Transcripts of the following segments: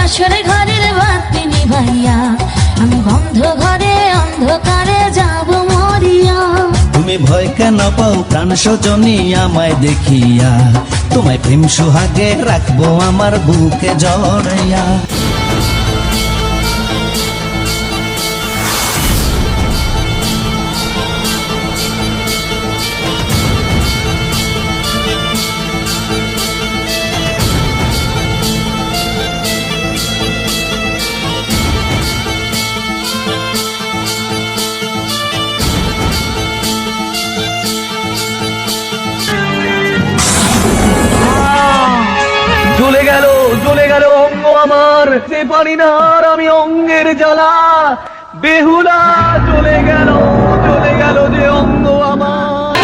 বাসরে ঘরের বাতি নিভাইয়া আমি বন্ধ ঘরে অন্ধকারে যাব মরিয়া। তুমি ভয় কেন পাও প্রাণ সজনী আমায় দেখিয়া, তোমায় প্রেম সুহাগে রাখবো আমার বুকে জড়াইয়া। জ্বলে গেল অঙ্গ আমার, যে পারি না আর আমি অঙ্গের জ্বালা। বেহুলা চলে গেল যে অঙ্গ আমার।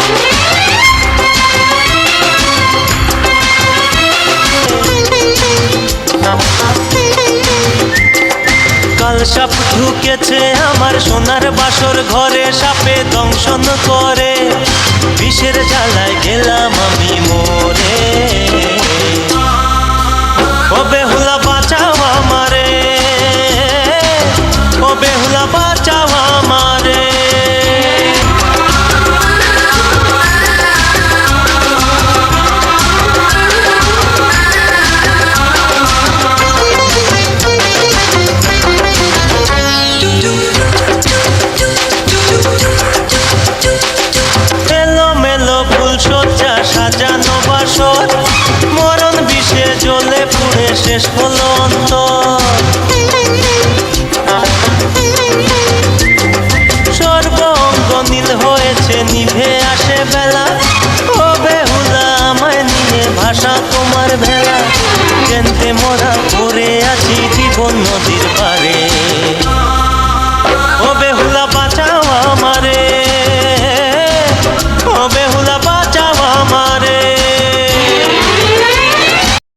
কাল সাপ ঢুকেছে আমার সোনার বাসর ঘরে, সাপে দংশন করে, বিষের জ্বালায় গেলাম আমি মরে। ও বেহুলা বাঁচাও আমারে, ও বেহুলা বাঁচাও আমারে। এলো মেলো ফুল সজ্জা সাজানো বাসর, মরণ বিষে জ্বলে পুড়ে শেষ হলো অন্তর। সর্ব অঙ্গ নীল হয়েছে নিভে আসে বেলা, ও বেহুলা আমায় নিয়ে ভাষা তোমার ভেলা। কেন্দ্রে মোরা পড়ে আছি জীবন নদীর পার।